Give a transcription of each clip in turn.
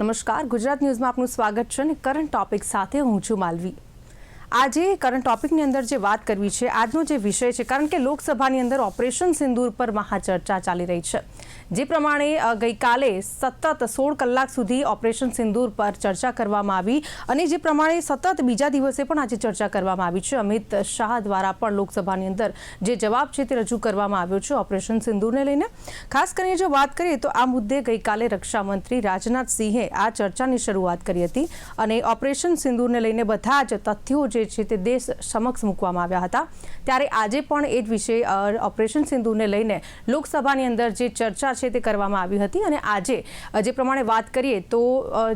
નમસ્કાર, ગુજરાત ન્યૂઝમાં આપનું સ્વાગત છે અને કરંટ ટોપિક સાથે હું છું માલવી। આજે કરંટ ટોપિકની અંદર જે વાત કરવી છે, આજનો જે વિષય છે, કારણ કે લોકસભાની અંદર ઓપરેશન સિંદૂર પર મહાચર્ચા ચાલી રહી છે। જે પ્રમાણે ગઈકાલે સતત 16 કલાક સુધી ઓપરેશન સિંદૂર પર ચર્ચા કરવામાં આવી અને જે પ્રમાણે સતત બીજા દિવસે પણ આજે ચર્ચા કરવામાં આવી છે। અમિત શાહ દ્વારા પણ લોકસભાની અંદર જે જવાબ છે તે રજૂ કરવામાં આવ્યો છે ઓપરેશન સિંદૂરને લઈને। ખાસ કરીને જો વાત કરીએ તો આ મુદ્દે ગઈકાલે રક્ષા મંત્રી રાજનાથ સિંહે આ ચર્ચાની શરૂઆત કરી હતી અને ઓપરેશન સિંદૂરને લઈને બધા જ તથ્યો જે છે તે દેશ સમક્ષ મૂકવામાં આવ્યા હતા। ત્યારે આજે પણ એ જ વિષય ઓપરેશન સિંદૂરને લઈને લોકસભાની અંદર જે ચર્ચા છે તે કરવામાં આવી હતી અને આજે જે પ્રમાણે વાત કરીએ તો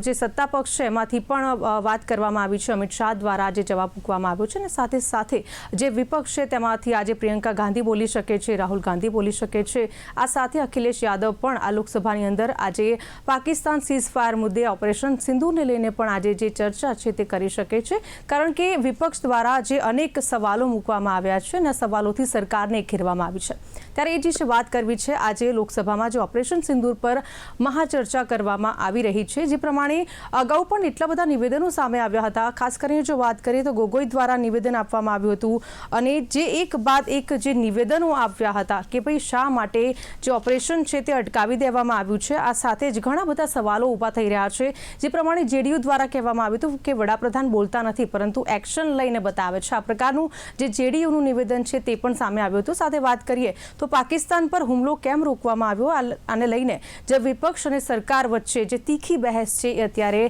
જે સત્તા પક્ષ છે એમાંથી પણ વાત કરવામાં આવી છે। અમિત શાહ દ્વારા જે જવાબ મૂકવામાં આવ્યો છે અને સાથે સાથે જે વિપક્ષ છે તેમાંથી આજે પ્રિયંકા ગાંધી બોલી શકે છે, રાહુલ ગાંધી બોલી શકે છે, આ સાથે અખિલેશ યાદવ પણ આ લોકસભાની અંદર આજે પાકિસ્તાન સીઝ ફાયર મુદ્દે ઓપરેશન સિંદૂરને લઈને પણ આજે જે ચર્ચા છે તે કરી શકે છે, કારણ કે વિપક્ષ દ્વારા જે અનેક સવાલો મૂકવામાં આવ્યા છે અને સવાલોથી સરકારને ઘેરવામાં આવી છે। ત્યારે એ જ વિશે વાત કરવી છે। આજે લોકસભામાં જે ઓપરેશન સિંદૂર પર મહાચર્ચા કરવામાં આવી રહી છે, જે પ્રમાણે અગાઉ પણ એટલા બધા નિવેદનો સામે આવ્યા હતા। ખાસ કરીને જો વાત કરીએ તો ગોગોઈ દ્વારા નિવેદન આપવામાં આવ્યું હતું અને જે એક બાદ એક જે નિવેદનો આવ્યા હતા કે ભાઈ શા માટે જે ઓપરેશન છે તે અટકાવી દેવામાં આવ્યું છે। આ સાથે જ ઘણા બધા સવાલો ઊભા થઈ રહ્યા છે। જે પ્રમાણે જેડીયુ દ્વારા કહેવામાં આવ્યું હતું કે વડાપ્રધાન બોલતા નથી પરંતુ એક્શન લઈને બતાવે છે, આ પ્રકારનું જે જેડીયુનું નિવેદન છે તે પણ સામે આવ્યું હતું। સાથે વાત કરીએ તો પાકિસ્તાન પર હુમલો કેમ રોકવામાં આવ્યો આને લઈને જે વિપક્ષ અને સરકાર વચ્ચે જે તીખી બહેસ છે એ અત્યારે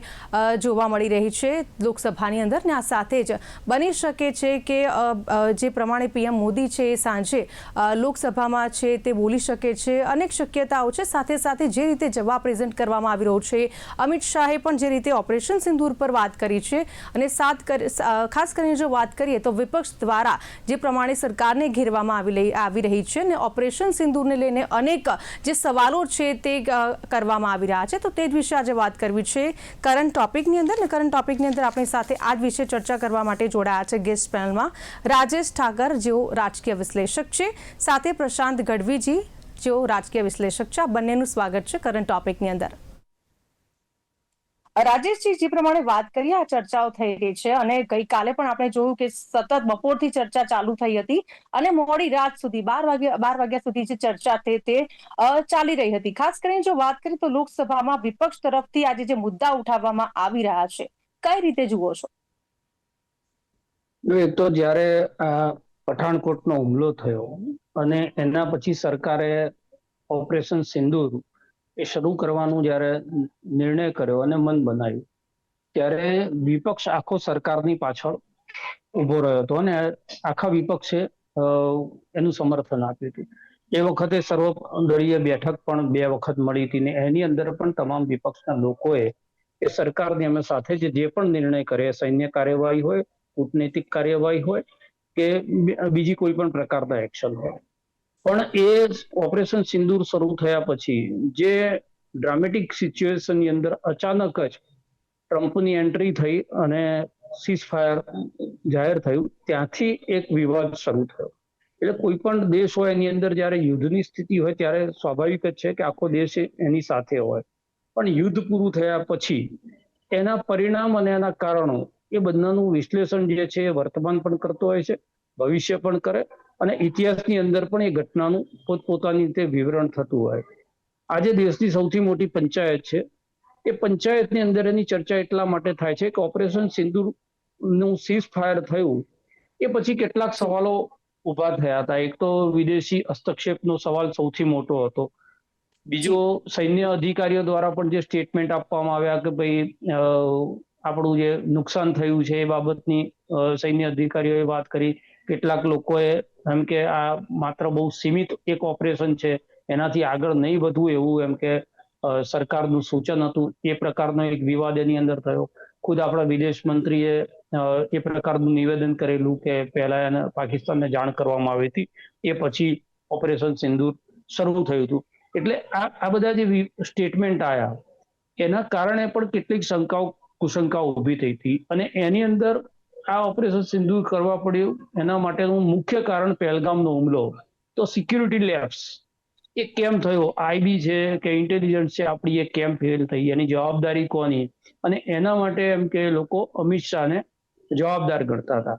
જોવા મળી રહી છે લોકસભાની અંદર ને આ સાથે જ બની શકે છે કે જે પ્રમાણે પીએમ મોદી છે એ સાંજે લોકસભામાં છે તે બોલી શકે છે। અનેક શક્યતાઓ છે। સાથે સાથે જે રીતે જવાબ પ્રેઝન્ટ કરવામાં આવી રહ્યો છે, અમિત શાહે પણ જે રીતે ઓપરેશન સિંદૂર પર વાત કરી છે અને ખાસ કરીને જો વાત કરીએ તો વિપક્ષ દ્વારા જે પ્રમાણે સરકારને ઘેરવામાં આવી રહી છે અને ઓપરેશન સિંદૂરને લઈને અનેક જે સવાલો છે તે કરવામાં આવી રહ્યા છે, તો તે જ વિશે આજે વાત કરવી છે કરંટ ટોપિકની અંદર। ને કરંટ ટોપિકની અંદર આપણી સાથે આ જ વિશે ચર્ચા કરવા માટે જોડાયા છે ગેસ્ટ પેનલમાં રાજેશ ઠાકર, જેઓ રાજકીય વિશ્લેષક છે, સાથે પ્રશાંત ગઢવીજી, જેઓ રાજકીય વિશ્લેષક છે। આ બંનેનું સ્વાગત છે કરંટ ટોપિકની અંદર। રાજેશજી, જે પ્રમાણે વાત કરીએ આ ચર્ચાઓ થઈ રહી છે અને ગઈકાલે પણ આપણે જોયું કે સતત બપોરથી ચર્ચા ચાલુ થઈ હતી અને મોડી રાત સુધી 12 વાગ્યા સુધી જે ચર્ચા તે ચાલી રહી હતી। ખાસ કરીને જો વાત કરીએ તો લોકસભામાં વિપક્ષ તરફથી આજે જે મુદ્દા ઉઠાવવામાં આવી રહ્યા છે, કઈ રીતે જુઓ છો? એ તો જ્યારે આ પઠાણકોટનો હુમલો થયો અને એના પછી સરકારે ઓપરેશન સિંદૂર એ શરૂ કરવાનું જ્યારે નિર્ણય કર્યો અને મન બનાવ્યું, ત્યારે વિપક્ષ આખો સરકારની પાછળ ઉભો રહ્યો હતો અને આખા વિપક્ષે એનું સમર્થન આપ્યું હતું। એ વખતે સર્વદળીય બેઠક પણ 2 વખત મળી હતી ને એની અંદર પણ તમામ વિપક્ષના લોકોએ એ સરકારની અમે સાથે જે પણ નિર્ણય કરે, સૈન્ય કાર્યવાહી હોય, કૂટનૈતિક કાર્યવાહી હોય કે બીજી કોઈ પણ પ્રકારના એક્શન હોય, પણ એ ઓપરેશન સિંદૂર શરૂ થયા પછી જે ડ્રામેટિક સિચ્યુએશનની અંદર અચાનક જ ટ્રમ્પની એન્ટ્રી થઈ અને સીઝ ફાયર જાહેર થયું, ત્યાંથી એક વિવાદ શરૂ થયો। એટલે કોઈ પણ દેશ હોય એની અંદર જ્યારે યુદ્ધની સ્થિતિ હોય ત્યારે સ્વાભાવિક જ છે કે આખો દેશ એની સાથે હોય, પણ યુદ્ધ પૂરું થયા પછી એના પરિણામ અને એના કારણો એ બધાનું વિશ્લેષણ જે છે એ વર્તમાન પણ કરતો હોય છે, ભવિષ્ય પણ કરે અને ઇતિહાસની અંદર પણ એ ઘટનાનું પોતપોતાની રીતે વિવરણ થતું હોય। આજે દેશની સૌથી મોટી પંચાયત છે, એ પંચાયતની અંદર એની ચર્ચા એટલા માટે થાય છે કે ઓપરેશન સિંદૂરનું સીઝ ફાયર થયું એ પછી કેટલાક સવાલો ઉભા થયા હતા। એક તો વિદેશી હસ્તક્ષેપનો સવાલ સૌથી મોટો હતો, બીજો સૈન્ય અધિકારીઓ દ્વારા પણ જે સ્ટેટમેન્ટ આપવામાં આવ્યા કે ભાઈ આપણું જે નુકસાન થયું છે એ બાબતની સૈન્ય અધિકારીઓએ વાત કરી। કેટલાક લોકોએ એમ કે આ માત્ર બહુ સીમિત એક ઓપરેશન છે, એનાથી આગળ નહીં વધવું એવું એમ કે સરકારનું સૂચન હતું, એ પ્રકારનો એક વિવાદ એની અંદર થયો। ખુદ આપણા વિદેશ મંત્રીએ એ પ્રકારનું નિવેદન કરેલું કે પહેલા એને પાકિસ્તાનને જાણ કરવામાં આવી હતી, એ પછી ઓપરેશન સિંદૂર શરૂ થયું હતું। એટલે આ બધા જે સ્ટેટમેન્ટ આવ્યા એના કારણે પણ કેટલીક કુશંકાઓ ઊભી થઈ હતી અને એની અંદર આ ઓપરેશન સિંદૂર કરવા પડ્યું એના માટેનું મુખ્ય કારણ પહેલગામનો હુમલો, તો સિક્યુરિટી લેબ્સ એ કેમ થયો, આઈબી છે કે ઇન્ટેલિજન્સ છે આપણી, એ કેમ ફેલ થઈ, એની જવાબદારી કોની? અને એના માટે એમ કે લોકો અમિત શાહને જવાબદાર ગણતા હતા.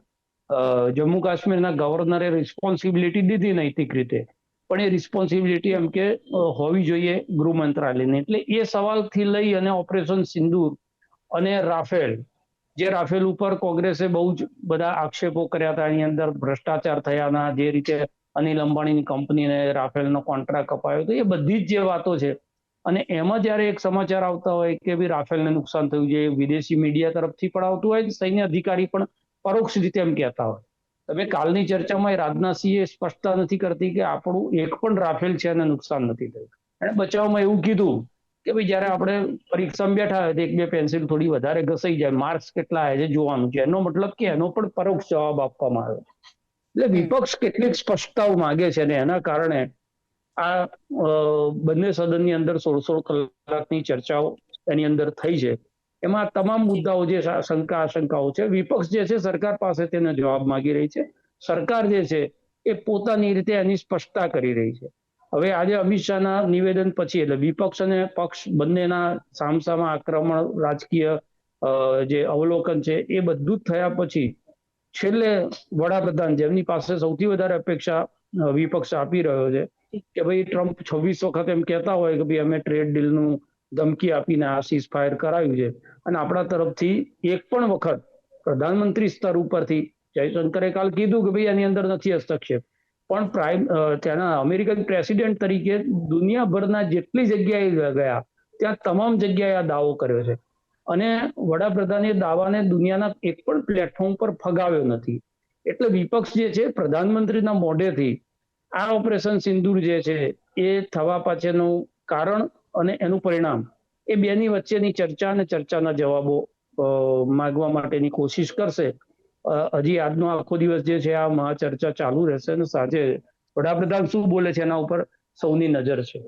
જમ્મુ કાશ્મીરના ગવર્નરે રિસ્પોન્સિબિલિટી દીધી નૈતિક રીતે, પણ એ રિસ્પોન્સિબિલિટી એમ કે હોવી જોઈએ ગૃહ મંત્રાલયની. એટલે એ સવાલથી લઈ અને ઓપરેશન સિંદૂર અને રાફેલ, જે રાફેલ ઉપર કોંગ્રેસે બહુ જ બધા આક્ષેપો કર્યા હતા, એની અંદર ભ્રષ્ટાચાર થયાના, જે રીતે અનિલ અંબાણીની કંપનીને રાફેલનો કોન્ટ્રાક્ટ અપાયો, તો એ બધી જ જે વાતો છે. અને એમાં જયારે એક સમાચાર આવતા હોય કે ભાઈ રાફેલને નુકસાન થયું છે, વિદેશી મીડિયા તરફથી પણ આવતું હોય, સૈન્ય અધિકારી પણ પરોક્ષ રીતે એમ કહેતા હોય. તમે કાલની ચર્ચામાં રાજનાથસિંહે સ્પષ્ટતા નથી કરતી કે આપણું એક પણ રાફેલ છે અને નુકસાન નથી થયું. એને બચાવમાં એવું કીધું કે ભાઈ જયારે આપણે પરીક્ષામાં બેઠા હોય તો એક બે પેન્સિલ થોડી વધારે ઘસાઈ જાય, માર્ક્સ કેટલા આવે છે જોવાનું છે. એનો મતલબ કે એનો પણ પરોક્ષ જવાબ આપવામાં આવે. એટલે વિપક્ષ કેટલીક સ્પષ્ટતાઓ માંગે છે અને એના કારણે આ બંને સદનની અંદર 16 કલાકની ચર્ચાઓ એની અંદર થઈ છે. એમાં તમામ મુદ્દાઓ જે શંકા આશંકાઓ છે, વિપક્ષ જે છે સરકાર પાસે તેનો જવાબ માંગી રહી છે. સરકાર જે છે એ પોતાની રીતે એની સ્પષ્ટતા કરી રહી છે. હવે આજે અમિત શાહના નિવેદન પછી, એટલે વિપક્ષ અને પક્ષ બંનેના સામસામા આક્રમણ, રાજકીય જે અવલોકન છે એ બધું જ થયા પછી છેલ્લે વડાપ્રધાન, જેમની પાસે સૌથી વધારે અપેક્ષા વિપક્ષ આપી રહ્યો છે કે ભાઈ ટ્રમ્પ 26 વખત એમ કહેતા હોય કે ભાઈ અમે ટ્રેડ ડીલનું ધમકી આપીને આ સીઝ ફાયર કરાવ્યું છે, અને આપણા તરફથી એક પણ વખત પ્રધાનમંત્રી સ્તર ઉપરથી જયશંકરે કાલ કીધું કે ભાઈ એની અંદર નથી હસ્તક્ષેપ, પણ ત્યાંના અમેરિકન પ્રેસિડેન્ટ તરીકે દુનિયાભરના જેટલી જગ્યાએ ગયા ત્યાં તમામ જગ્યાએ આ દાવો કર્યો છે. અને વડાપ્રધાને દાવાને દુનિયાના એક પણ પ્લેટફોર્મ પર ફગાવ્યો નથી. એટલે વિપક્ષ જે છે પ્રધાનમંત્રીના મોઢેથી આ ઓપરેશન સિંદૂર જે છે એ થવા પાછળનું કારણ અને એનું પરિણામ, એ બેની વચ્ચેની ચર્ચા અને ચર્ચાના જવાબો માંગવા માટેની કોશિશ કરશે. હજી આજનો આખો દિવસ જે છે આ મહાચર્ચા ચાલુ રહેશે અને સાંજે વડાપ્રધાન શું બોલે છે એના ઉપર સૌની નજર છે.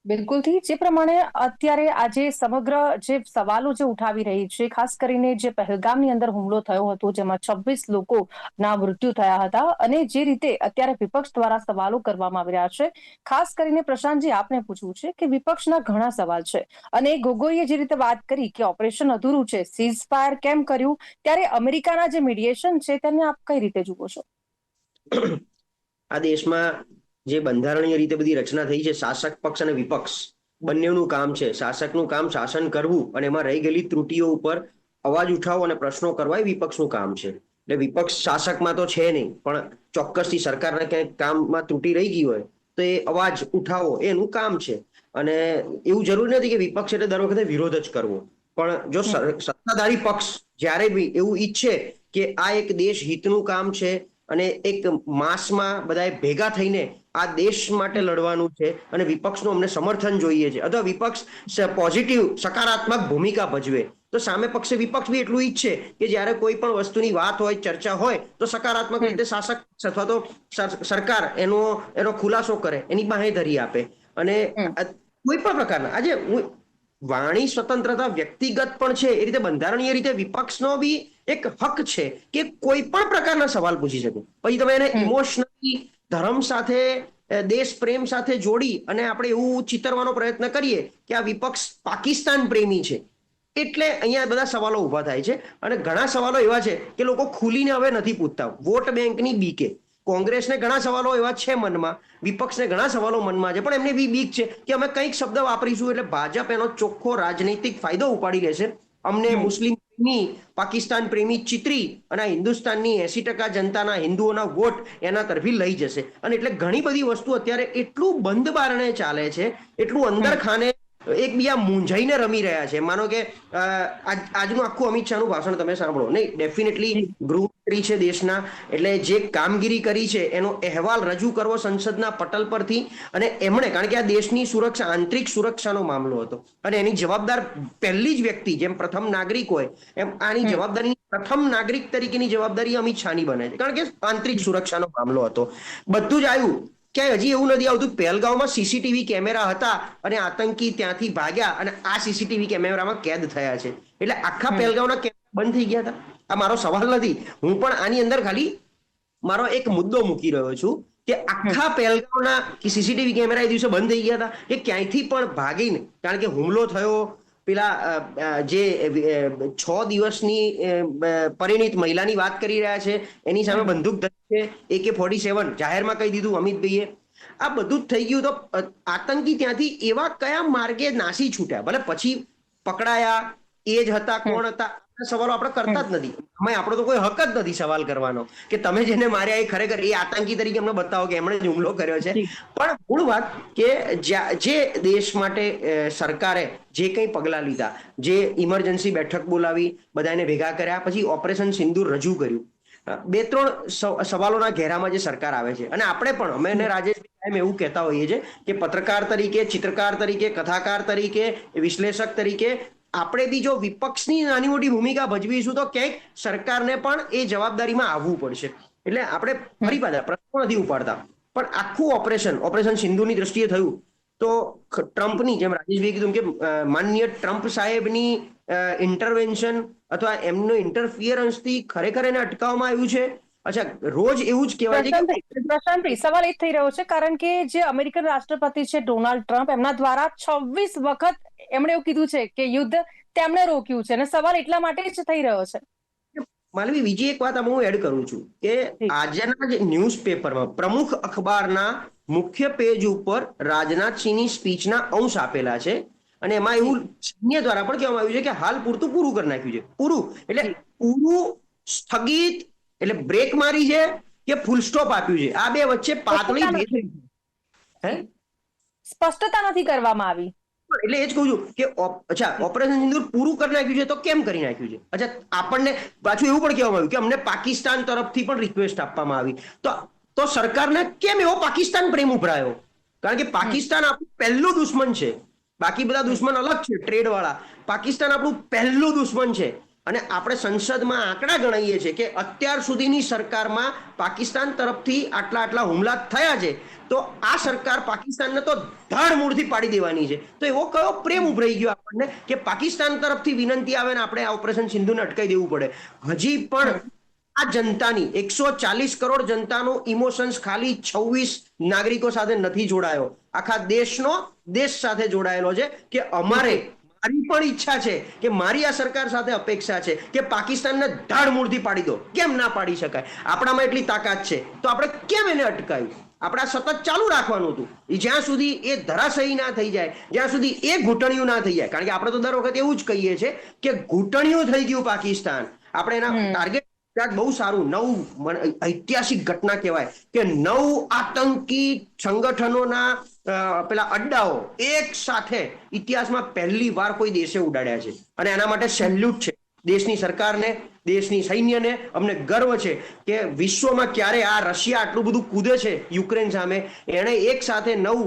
બિલકુલથી જે પ્રમાણે અત્યારે આજે સમગ્ર જે સવાલો જે ઉઠાવી રહી છે, ખાસ કરીને જે પહેલગામની અંદર હુમલો થયો હતો જેમાં 26 લોકોના મૃત્યુ થયા હતા, અને જે રીતે અત્યારે વિપક્ષ દ્વારા સવાલો કરવામાં આવી રહ્યા છે, ખાસ કરીને પ્રશાંતજી આપને પૂછવું છે કે વિપક્ષના ઘણા સવાલ છે, અને ગોગોઈએ જે રીતે વાત કરી કે ઓપરેશન અધૂરું છે, સીઝ ફાયર કેમ કર્યું, ત્યારે અમેરિકાના જે મીડિયેશન છે તેને આપ કઈ રીતે જુઓ છો? આ દેશમાં જે બંધારણીય રીતે બધી રચના થઈ છે, શાસક પક્ષ અને વિપક્ષ બંનેનું કામ છે. શાસકનું કામ શાસન કરવું અને એમાં રહી ગયેલી ત્રુટીઓ ઉપર અવાજ ઉઠાવો અને પ્રશ્નો કરવા એ વિપક્ષનું કામ છે. એટલે વિપક્ષ શાસકમાં તો છે નહીં, પણ ચોક્કસથી સરકારના ક્યાંક કામમાં ત્રુટી રહી ગઈ હોય તો એ અવાજ ઉઠાવો એનું કામ છે. અને એવું જરૂરી નથી કે વિપક્ષ એટલે દર વખતે વિરોધ જ કરવો, પણ જો સત્તાધારી પક્ષ જ્યારે બી એવું ઈચ્છે કે આ એક દેશ હિતનું કામ છે અને એક માસમાં બધાએ ભેગા થઈને આ દેશ માટે લડવાનું છે અને વિપક્ષનું અમને સમર્થન જોઈએ છે, અથવા વિપક્ષ પોઝિટિવ સકારાત્મક ભૂમિકા ભજવે, તો સામે પક્ષે વિપક્ષ બી એટલું ઈચ્છે કે જ્યારે કોઈ પણ વસ્તુની વાત હોય, ચર્ચા હોય, તો સકારાત્મક રીતે શાસક અથવા તો સરકાર એનો ખુલાસો કરે, એની બાંહેધરી આપે. અને કોઈ પણ પ્રકારના આજે વાણી સ્વતંત્રતા વ્યક્તિગત પણ છે, એ રીતે બંધારણીય રીતે વિપક્ષનો બી એક હક છે કે કોઈ પણ પ્રકારના સવાલ પૂછી શકે. પછી તમે એને ઇમોશનલી ધર્મ સાથે, દેશ પ્રેમ સાથે જોડી અને આપણે એવું ચિતરવાનો પ્રયત્ન કરીએ કે આ વિપક્ષ પાકિસ્તાન પ્રેમી છે, એટલે અહીંયા બધા સવાલો ઉભા થાય છે. અને ઘણા સવાલો એવા છે કે લોકો ખુલીને હવે નથી પૂછતા, વોટ બેંકની બીકે. કોંગ્રેસને ઘણા સવાલો એવા છે મનમાં, વિપક્ષને ઘણા સવાલો મનમાં છે, પણ એમને બી બીક છે કે અમે કંઈક શબ્દ વાપરીશું એટલે ભાજપ એનો ચોખ્ખો રાજનૈતિક ફાયદો ઉપાડી લેશે, અમને મુસ્લિમ પાકિસ્તાન પ્રેમી ચિત્રી અને હિન્દુસ્તાનની 80% જનતાના હિન્દુઓના વોટ એના તરફી લઈ જશે. અને એટલે ઘણી બધી વસ્તુ અત્યારે એટલું બંધ બારણે ચાલે છે, એટલું અંદર ખાને એકબીજા મૂંઝાઈને રમી રહ્યા છે. માનો કે આજનું આખું અમિત શાહનું ભાષણ તમે સાંભળો, નહીં ડેફિનેટલી ગૃહમંત્રી છે દેશના, એટલે જે કામગીરી કરી છે એનો અહેવાલ રજૂ કરવો સંસદના પટલ પરથી, અને એમણે, કારણ કે આ દેશની સુરક્ષા, આંતરિક સુરક્ષાનો મામલો હતો અને એની જવાબદાર પહેલી જ વ્યક્તિ, જેમ પ્રથમ નાગરિક હોય એમ આની જવાબદારી પ્રથમ નાગરિક તરીકેની જવાબદારી અમિત શાહની બને છે, કારણ કે આંતરિક સુરક્ષાનો મામલો હતો. બધું જ આવ્યું, ક્યાંય હજી એવું નથી આવતું પહેલગામમાં સીસીટીવી કેમેરા હતા અને આતંકી ત્યાંથી ભાગ્યા અને આ સીસીટીવી કેમેરામાં કેદ થયા છે. એટલે આખા પહેલગામના કેમેરા બંધ થઈ ગયા હતા. આ મારો સવાલ નથી, હું પણ આની અંદર ખાલી મારો એક મુદ્દો મૂકી રહ્યો છું કે આખા પહેલગામના સીસીટીવી કેમેરા એ દિવસે બંધ થઈ ગયા હતા કે ક્યાંયથી પણ ભાગીને, કારણ કે હુમલો થયો પેલા જે 6 દિવસની પરિણીત મહિલાની વાત કરી રહ્યા છે, એની સામે બંદૂક ધરી છે, AK-47 જાહેરમાં કહી દીધું અમિતભાઈએ. આ બધું જ થઈ ગયું તો આતંકી ત્યાંથી એવા કયા માર્ગે નાસી છૂટ્યા? ભલે પછી પકડાયા, એ જ હતા, કોણ હતા, સવાલો આપણે કરતા જ નથી. આપણો તો કોઈ હક જ નથી સવાલ કરવાનો કે તમે જેને માર્યા એ ખરેખર એ આતંકી તરીકે અમને બતાવો કે એમણે જ હુમલો કર્યો છે. પણ મૂળ વાત કે જે દેશ માટે સરકારે જે કંઈ પગલાં લીધા, જે ઇમરજન્સી બેઠક બોલાવી, બધાને ભેગા કર્યા, પછી ઓપરેશન સિંદૂર રજૂ કર્યું, 2-3 સવાલોના ઘેરામાં જે સરકાર આવે છે. અને આપણે પણ, અમે અને રાજેશભાઈ એવું કહેતા હોઈએ છીએ કે પત્રકાર તરીકે, ચિત્રકાર તરીકે, કથાકાર તરીકે, વિશ્લેષક તરીકે આપણે બી જો વિપક્ષની નાની મોટી ભૂમિકા ભજવીશું તો ક્યાંક સરકારને પણ એ જવાબદારીમાં આવવું પડશે. એટલે આપણે ફરી પાછા પ્રશ્નો નથી ઉપાડતા, પણ આખું ઓપરેશન સિંધુની દ્રષ્ટિએ થયું તો ટ્રમ્પની, જેમ રાજેશભાઈ કીધું કે માનનીય ટ્રમ્પ સાહેબની ઇન્ટરવેન્શન અથવા એમનો ઇન્ટરફિયરન્સથી ખરેખર એને અટકાવવામાં આવ્યું છે. અચ્છા, રોજ એવું જ કહેવાય છે કે પ્રશાંતભાઈ, સવાલ એ જ થઈ રહ્યો છે કારણ કે જે અમેરિકન રાષ્ટ્રપતિ છે ડોનાલ્ડ ટ્રમ્પ, એમના દ્વારા 26 વખત એમણે એવું કીધું છે કે યુદ્ધ તેમણે રોક્યું છે, અને સવાલ એટલા માટે જ થઈ રહ્યો છે. માલવી, બીજી એક વાત હું એડ કરું છું કે આજના જે ન્યૂઝપેપરમાં પ્રમુખ અખબારના મુખ્ય પેજ ઉપર રાજનાથસિંહની સ્પીચના અંશ આપેલા છે, અને એમાં એવું સૈન્ય દ્વારા પણ કહેવામાં આવ્યું છે કે હાલ પૂરતું પૂરું કરી નાખ્યું છે. પૂરું એટલે પૂરું, સ્થગિત એટલે બ્રેક મારી છે કે ફૂલ સ્ટોપ આપ્યું છે, આ બે વચ્ચે પાતળી સ્પષ્ટતા નથી કરવામાં આવી. એટલે એ જ કહું છું કે અચ્છા, ઓપરેશન સિંદૂર પૂરું કરી નાખ્યું છે તો કેમ કરી નાખ્યું છે? અચ્છા, આપણને પાછું એવું પણ કહેવામાં આવ્યું કે અમને પાકિસ્તાન તરફથી પણ રિક્વેસ્ટ આપવામાં આવી, તો સરકારને કેમ એવો પાકિસ્તાન પ્રેમ ઉભરાયો? કારણ કે પાકિસ્તાન આપણું પહેલું દુશ્મન છે. બાકી બધા દુશ્મન અલગ છે, ટ્રેડ વાળા. પાકિસ્તાન આપણું પહેલું દુશ્મન છે. અને આપણે સંસદમાં આંકડા ગણાવીએ છીએ કે અત્યાર સુધીની સરકારમાં પાકિસ્તાન તરફથી આટલા હુમલા થયા છે, તો આ સરકાર પાકિસ્તાનને તો ધડ મૂળથી પાડી દેવાની છે. તો એવો કયો પ્રેમ ઉભરાઈ ગયો આપણને કે પાકિસ્તાન તરફથી વિનંતી આવે ને આપણે આ ઓપરેશન સિંધુને અટકાવી દેવું પડે? હજી પણ આ જનતાની 140 કરોડ જનતાનું ઇમોશન્સ ખાલી 26 નાગરિકો સાથે નથી જોડાયો, આખા દેશ સાથે જોડાયેલો છે કે મારી પણ ઈચ્છા છે કે મારી આ સરકાર સાથે અપેક્ષા છે કે પાકિસ્તાનને ધડ મૂળથી પાડી દો. કેમ ના પાડી શકાય? આપણામાં એટલી તાકાત છે તો આપણે કેમ એને અટકાવ્યું? આપણે સતત ચાલુ રાખવાનું હતું જ્યાં સુધી એ ધરાશયી ના થઈ જાય, જ્યાં સુધી એ ઘૂંટણિયું ના થઈ જાય. કારણ કે આપણે તો દર વખત એવું જ કહીએ છીએ કે ઘૂંટણિયું થઈ ગયું પાકિસ્તાન. આપણે એના ટાર્ગેટ બહુ સારું, 9 ઐતિહાસિક ઘટના કહેવાય કે 9 આતંકી સંગઠનોના પેલા અડ્ડાઓ એક સાથે ઇતિહાસમાં પહેલી વાર કોઈ દેશે ઉડાડ્યા છે. અને એના માટે સેલ્યુટ છે દેશની સરકારને, દેશની સૈન્યને. અમને ગર્વ છે કે વિશ્વમાં ક્યારે આ રશિયા આટલું બધું કૂદે છે યુક્રેન સામે, એણે એક સાથે 9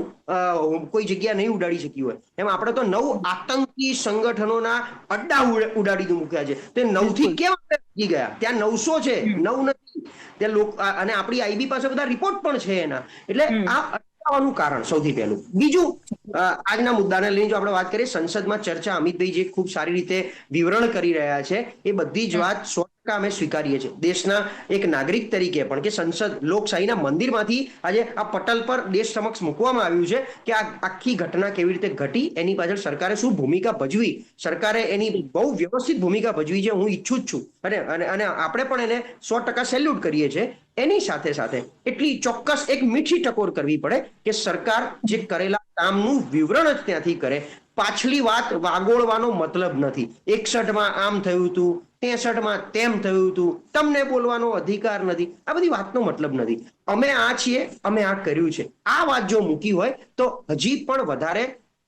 કોઈ જગ્યા નહીં ઉડાડી શકી હોય, એમ આપણે તો 9 આતંકી સંગઠનોના અડ્ડા ઉડાડી મૂક્યા છે. તે 9 થી કેમ આપણે ગયા? ત્યાં 900 છે, 9 નથી ત્યાં લોકો. અને આપણી આઈબી પાસે બધા રિપોર્ટ પણ છે એના. એટલે આ નું કારણ સૌથી પહેલું. બીજું, આજના મુદ્દાને લઈને જો આપણે વાત કરીએ, સંસદમાં ચર્ચા અમિતભાઈ જે ખૂબ સારી રીતે વિવરણ કરી રહ્યા છે, એ બધી જ વાત 100% અમે સ્વીકારીએ છીએ દેશના એક નાગરિક તરીકે પણ, કે સંસદ લોકશાહીના મંદિરમાંથી આજે આ પટલ પર દેશ સમક્ષ મૂકવામાં આવ્યું છે કે આ આખી ઘટના કેવી રીતે ઘટી, એની પાછળ સરકારે શું ભૂમિકા ભજવી, સરકારે એની બહુ વ્યવસ્થિત ભૂમિકા ભજવી છે. હું ઈચ્છું જ છું અને આપણે પણ એને 100% સેલ્યુટ કરીએ છીએ. એની સાથે સાથે એટલી ચોક્કસ એક મીઠી ટકોર કરવી પડે કે સરકાર જે કરેલા કામનું વિવરણ જ ત્યાંથી કરે. પાછલી વાત વાગોળવાનો મતલબ નથી. 61માં આમ થયું હતું, 63માં તેમ થયું હતું, તમને બોલવાનો અધિકાર નથી, આ બધી વાતનો મતલબ નથી. અમે આ છીએ, અમે આ કર્યું છે, આ વાત જો મૂકી હોય તો હજી પણ વધારે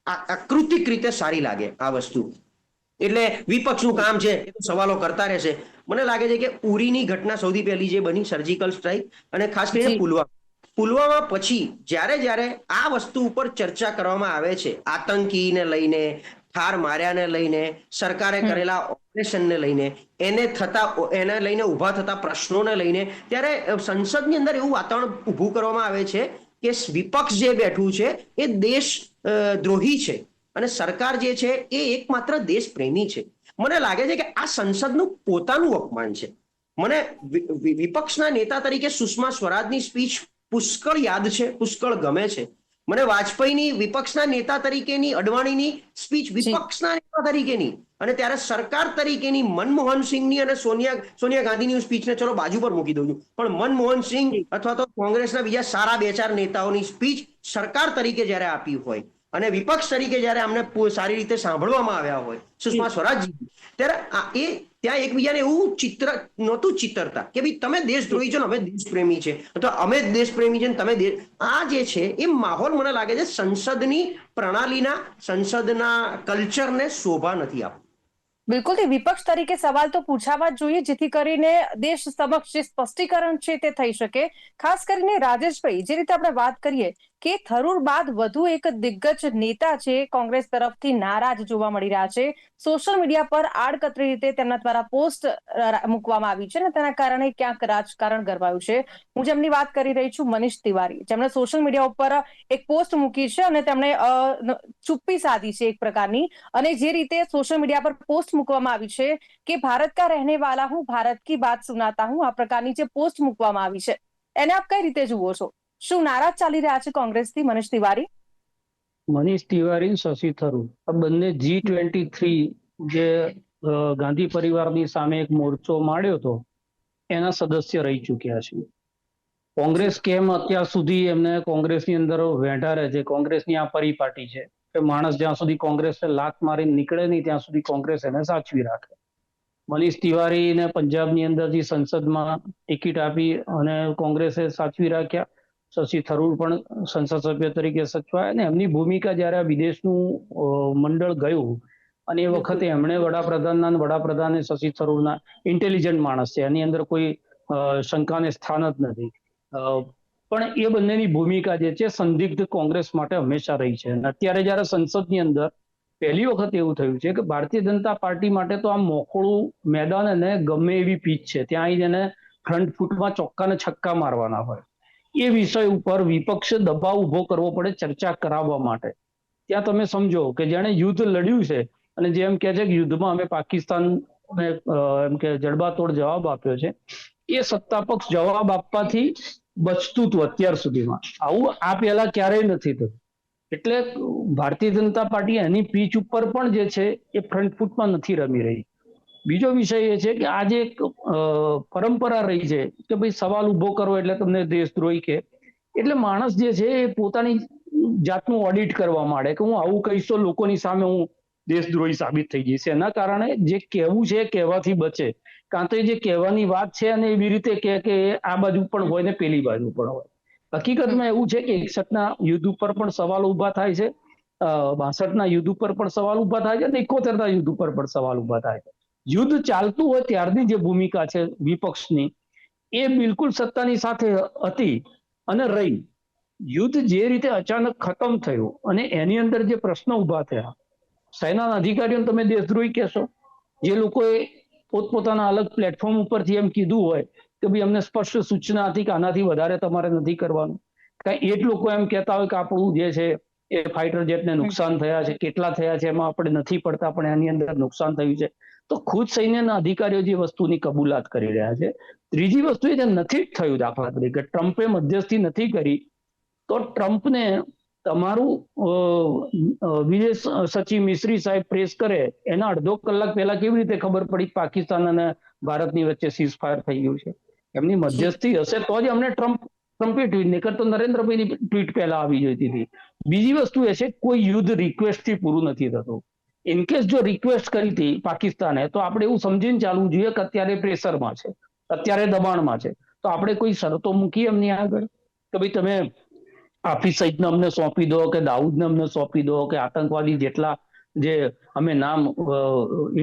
આકૃતિક રીતે સારી લાગે આ વસ્તુ. એટલે વિપક્ષનું કામ છે એ તો સવાલો કરતા રહેશે. મને લાગે છે કે ઉરીની ઘટના સૌથી પહેલી જે બની, સર્જિકલ સ્ટ્રાઇક, અને ખાસ કરીને પુલવામા પછી જ્યારે આ વસ્તુ ઉપર ચર્ચા કરવામાં આવે છે, આતંકીને લઈને, ઠાર માર્યાને લઈને, સરકારે કરેલા ઓપરેશનને લઈને, એને લઈને ઉભા થતા પ્રશ્નોને લઈને, ત્યારે સંસદની અંદર એવું વાતાવરણ ઊભું કરવામાં આવે છે કે વિપક્ષ જે બેઠું છે એ દેશ દ્રોહી છે અને સરકાર જે છે એ એકમાત્ર દેશ પ્રેમી છે. મને લાગે છે કે આ સંસદનું પોતાનું અપમાન છે. મને વિપક્ષના નેતા તરીકે સુષ્મા સ્વરાજની સ્પીચ પુષ્કળ યાદ છે, પુષ્કળ ગમે છે. મને વાજપેયીની વિપક્ષના નેતા તરીકેની, અડવાણીની સ્પીચ વિપક્ષના નેતા તરીકેની અને ત્યારે સરકાર તરીકેની, મનમોહન સિંહની અને સોનિયા ગાંધીની સ્પીચને ચલો બાજુ પર મૂકી દઉં છું, પણ મનમોહન સિંહ અથવા તો કોંગ્રેસના બીજા સારા 2-4 નેતાઓની સ્પીચ સરકાર તરીકે જ્યારે આપી હોય અને વિપક્ષ તરીકે જ્યારે અમને સારી રીતે સાંભળવામાં આવ્યા હોય સુષ્મા સ્વરાજજી, ત્યારે ત્યાં એકબીજાને એવું ચિત્ર નહોતું ચિતરતા કે ભાઈ તમે દેશદ્રોહી છો ને અમે દેશપ્રેમી છે, અથવા અમે દેશપ્રેમી છે ને તમે આ જે છે એ માહોલ મને લાગે છે સંસદની પ્રણાલીના, સંસદના કલ્ચરને શોભા નથી આપતું. બિલકુલ, તે વિપક્ષ તરીકે સવાલ તો પૂછાવા જ જોઈએ, જેથી કરીને દેશ સમક્ષ જે સ્પષ્ટીકરણ છે તે થઈ શકે. ખાસ કરીને રાજેશભાઈ, જે રીતે આપણે વાત કરીએ કે થરૂર બાદ વધુ એક દિગ્ગજ નેતા છે કોંગ્રેસ તરફથી નારાજ જોવા મળી રહ્યા છે. સોશિયલ મીડિયા પર આડકતરી રીતે તેમના દ્વારા પોસ્ટ મૂકવામાં આવી છે અને તેના કારણે ક્યાંક રાજકારણ ગરમાયું છે. હું જેમની વાત કરી રહી છું, મનીષ તિવારી, જેમણે સોશિયલ મીડિયા ઉપર એક પોસ્ટ મૂકી છે અને તેમણે ચુપ્પી સાધી છે એક પ્રકારની, અને જે રીતે સોશિયલ મીડિયા પર પોસ્ટ મૂકવામાં આવી છે કે ભારત કા રહેને વાલા હું, ભારત કી બાત સુનાતા હું, આ પ્રકારની જે પોસ્ટ મૂકવામાં આવી છે એને આપ કઈ રીતે જુઓ છો? શું નારાજ ચાલી રહ્યા છે કોંગ્રેસથી મનીષ તિવારી? મનીષ તિવારી, શશી થરૂર, આ બંને G23 જે ગાંધી પરિવારની સામે એક મોરચો માંડ્યો હતો એના સદસ્ય રહી ચૂક્યા છે. કોંગ્રેસ કેમ અત્યાર સુધી એમને કોંગ્રેસની અંદર વેઢારે છે, કોંગ્રેસની આ પરિપાટી છે કે માણસ જ્યાં સુધી કોંગ્રેસને લાત મારીને નીકળે નહીં ત્યાં સુધી કોંગ્રેસ એને સાચવી રાખે. મનીષ તિવારીને પંજાબની અંદરથી સંસદમાં ટિકિટ આપી અને કોંગ્રેસે સાચવી રાખ્યા. શશી થરૂર પણ સંસદ સભ્ય તરીકે સચવાયા અને એમની ભૂમિકા જ્યારે વિદેશનું મંડળ ગયું અને એ વખતે એમણે વડાપ્રધાને શશી થરૂરના ઇન્ટેલિજન્ટ માણસ છે, એની અંદર કોઈ શંકાને સ્થાન જ નથી, પણ એ બંનેની ભૂમિકા જે છે સંદિગ્ધ કોંગ્રેસ માટે હંમેશા રહી છે. અને અત્યારે જ્યારે સંસદની અંદર પહેલી વખત એવું થયું છે કે ભારતીય જનતા પાર્ટી માટે તો આ મોકળું મેદાન અને ગમે એવી પીચ છે, ત્યાં આવી એને ફ્રન્ટ ફૂટમાં ચોક્કા ને છક્કા મારવાના હોય. એ વિષય ઉપર વિપક્ષે દબાવ ઉભો કરવો પડે ચર્ચા કરાવવા માટે. ત્યાં તમે સમજો કે જેણે યુદ્ધ લડ્યું છે અને જેમ કે છે કે યુદ્ધમાં અમે પાકિસ્તાન એમ કે જડબાતોડ જવાબ આપ્યો છે, એ સત્તાપક્ષ જવાબ આપવાથી બચતું હતું અત્યાર સુધીમાં. આવું આ પહેલા ક્યારેય નથી થયું. એટલે ભારતીય જનતા પાર્ટી એની પીચ ઉપર પણ જે છે એ ફ્રન્ટ ફૂટમાં નથી રમી રહી. બીજો વિષય એ છે કે આજે એક પરંપરા રહી છે કે ભાઈ સવાલ ઉભો કરો એટલે તમને દેશદ્રોહી કે, એટલે માણસ જે છે એ પોતાની જાતનું ઓડિટ કરવા માંડે કે હું આવું કહીશ તો લોકોની સામે હું દેશદ્રોહી સાબિત થઈ જઈશ. એના કારણે જે કહેવું છે એ કહેવાથી બચે, કાં તો જે કહેવાની વાત છે અને એવી રીતે કે આ બાજુ પણ હોય ને પેલી બાજુ પણ હોય. હકીકતમાં એવું છે કે 61ના યુદ્ધ ઉપર પણ સવાલ ઉભા થાય છે, 62ના યુદ્ધ ઉપર પણ સવાલ ઉભા થાય છે અને 71ના યુદ્ધ ઉપર પણ સવાલ ઉભા થાય છે. યુદ્ધ ચાલતું હોય ત્યારની જે ભૂમિકા છે વિપક્ષની એ બિલકુલ સત્તાની સાથે હતી અને રહી. યુદ્ધ જે રીતે અચાનક ખતમ થયું અને એની અંદર જે પ્રશ્ન ઉભા થયા, સેનાના અધિકારીઓને તમે દેશદ્રોહી કહેશો? જે લોકોએ પોતપોતાના અલગ પ્લેટફોર્મ ઉપરથી એમ કીધું હોય કે ભાઈ અમને સ્પષ્ટ સૂચના હતી કે આનાથી વધારે તમારે નથી કરવાનું, કાંઈ એ જ લોકો એમ કહેતા હોય કે આપણું જે છે એ ફાઇટર જેટને નુકસાન થયા છે, કેટલા થયા છે એમાં આપણે નથી પડતા પણ એની અંદર નુકસાન થયું છે, તો ખુદ સૈન્યના અધિકારીઓ જે વસ્તુની કબૂલાત કરી રહ્યા છે. ત્રીજી વસ્તુ એ નથી જ થયું, દાખલા તરીકે ટ્રમ્પે મધ્યસ્થી નથી કરી તો ટ્રમ્પને તમારું વિદેશ સચિવ મિસ્રી સાહેબ પ્રેસ કરે એના અડધો કલાક પહેલા કેવી રીતે ખબર પડી પાકિસ્તાન અને ભારતની વચ્ચે સીઝ ફાયર થઈ ગયું છે? એમની મધ્યસ્થી હશે તો જ અમને ટ્રમ્પે ટ્વીટ, નહીતર તો નરેન્દ્રભાઈની ટ્વીટ પહેલા આવી જતી હતી. બીજી વસ્તુ એ છે કોઈ યુદ્ધ રિક્વેસ્ટથી પૂરું નથી થતું. ઇનકેસ જો રિક્વેસ્ટ કરી હતી પાકિસ્તાને તો આપણે એવું સમજીને ચાલવું જોઈએ કે અત્યારે પ્રેશરમાં છે, અત્યારે દબાણમાં છે, તો આપણે કોઈ શરતો મૂકી એમની આગળ કે ભાઈ તમે હાફિઝ સઈદને અમને સોંપી દો કે દાઉદને અમને સોંપી દો કે આતંકવાદી જેટલા જે અમે નામ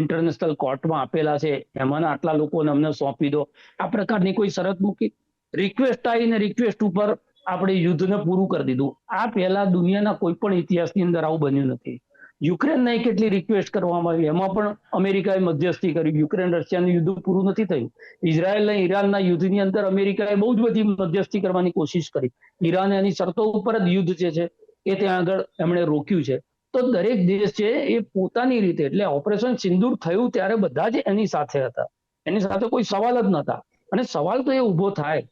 ઇન્ટરનેશનલ કોર્ટમાં આપેલા છે એમાંના આટલા લોકોને અમને સોંપી દો. આ પ્રકારની કોઈ શરત મૂકી? રિક્વેસ્ટ આવીને રિક્વેસ્ટ ઉપર આપણે યુદ્ધને પૂરું કરી દીધું. આ પહેલા દુનિયાના કોઈ પણ ઇતિહાસની અંદર આવું બન્યું નથી. યુક્રેનને કેટલી રિક્વેસ્ટ કરવામાં આવી, એમાં પણ અમેરિકાએ મધ્યસ્થી કરી. યુક્રેન રશિયાનું યુદ્ધ પૂરું નથી થયું. ઇઝરાયલ અને ઈરાનના યુદ્ધની અંદર અમેરિકાએ બહુ જ બધી મધ્યસ્થી કરવાની કોશિશ કરી. ઈરાને એની શરતો ઉપર જ યુદ્ધ જે છે એ ત્યાં આગળ એમણે રોક્યું છે. તો દરેક દેશ છે એ પોતાની રીતે, એટલે ઓપરેશન સિંદૂર થયું ત્યારે બધા જ એની સાથે હતા, એની સાથે કોઈ સવાલ જ નહોતા. અને સવાલ તો એ ઉભો થાય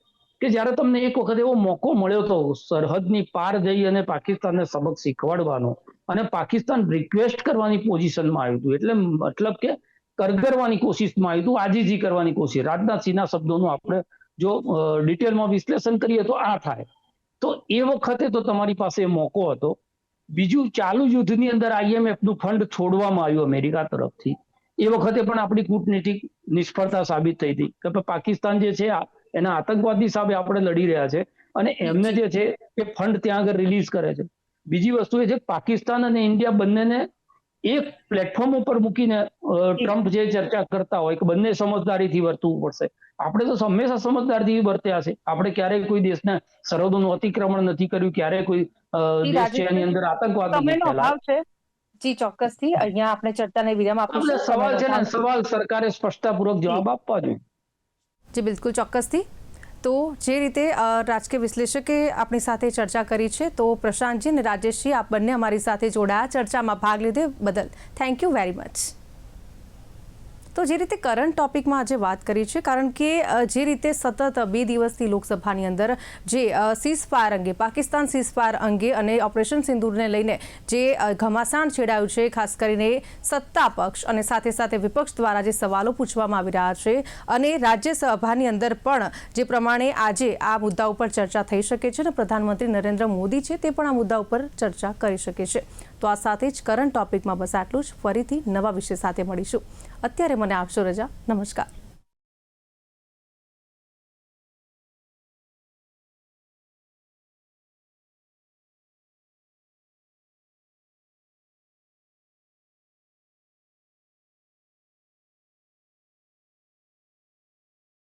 કે જ્યારે તમને એક વખત એવો મોકો મળ્યો હતો સરહદની પાર જઈ અને પાકિસ્તાનને સબક શીખવાડવાનો, અને પાકિસ્તાન રિક્વેસ્ટ કરવાની પોઝિશનમાં આવ્યું હતું, એટલે મતલબ કે કરગરવાની કોશિશમાં આવ્યું હતું, આજીજી કરવાની કોશિશ. રાજનાથસિંહના શબ્દોનું આપણે જો ડિટેલમાં વિશ્લેષણ કરીએ તો આ થાય. તો એ વખતે તો તમારી પાસે મોકો હતો. બીજું, ચાલુ યુદ્ધની અંદર IMF નું ફંડ છોડવામાં આવ્યું અમેરિકા તરફથી. એ વખતે પણ આપણી કૂટનીતિક નિષ્ફળતા સાબિત થઈ હતી કે પાકિસ્તાન જે છે એના આતંકવાદી સામે આપણે લડી રહ્યા છે, અને એમને જે છે એ ફંડ ત્યાં આગળ રિલીઝ કરે છે. બીજી વસ્તુ એ છે પાકિસ્તાન અને ઇન્ડિયા બંનેને એક પ્લેટફોર્મ ઉપર મૂકીને ટ્રમ્પ જે ચર્ચા કરતા હોય કે બંને સમજદારીથી વર્તવું પડશે. આપણે તો હંમેશા સમજદારીથી વર્ત્યા છે. આપણે ક્યારેય કોઈ દેશના સરહદોનું અતિક્રમણ નથી કર્યું, ક્યારેય કોઈ દેશ છે એની અંદર આતંકવાદ નથી ફેલાયો. જી ચોક્કસથી અહીંયા આપણે ચર્ચાને વિરામ આપણે આપીશું. સવાલ છે ને, સવાલ સરકારે સ્પષ્ટતાપૂર્વક જવાબ આપવા જોઈએ. જી બિલકુલ ચોક્કસથી. તો જે રીતે રાજકીય વિશ્લેષકે આપણી સાથે ચર્ચા કરી છે, તો પ્રશાંતજી અને રાજેશજી, આપ બંને અમારી સાથે જોડાયા, ચર્ચામાં ભાગ લીધે બદલ થેન્ક યુ વેરી મચ. તો જે રીતે કરંટ ટોપિકમાં આજે વાત કરી છે, કારણ કે જે રીતે સતત 2 દિવસથી લોકસભાની અંદર જે સીઝફાયર અંગે, પાકિસ્તાન સીઝફાયર અંગે અને ઓપરેશન સિંદૂરને લઈને જે ઘમાસાણ છેડાયું છે, ખાસ કરીને સત્તા પક્ષ અને સાથે સાથે વિપક્ષ દ્વારા જે સવાલો પૂછવામાં આવી રહ્યા છે, અને રાજ્યસભાની અંદર પણ જે પ્રમાણે આજે આ મુદ્દા ઉપર ચર્ચા થઈ શકે છે અને પ્રધાનમંત્રી નરેન્દ્ર મોદી છે તે પણ આ મુદ્દા ઉપર ચર્ચા કરી શકે છે. તો આ સાથે જ કરંટ ટોપિકમાં બસ આટલું જ. ફરીથી નવા વિષય સાથે મળીશું. અત્યારે મને આપશો રજા. નમસ્કાર.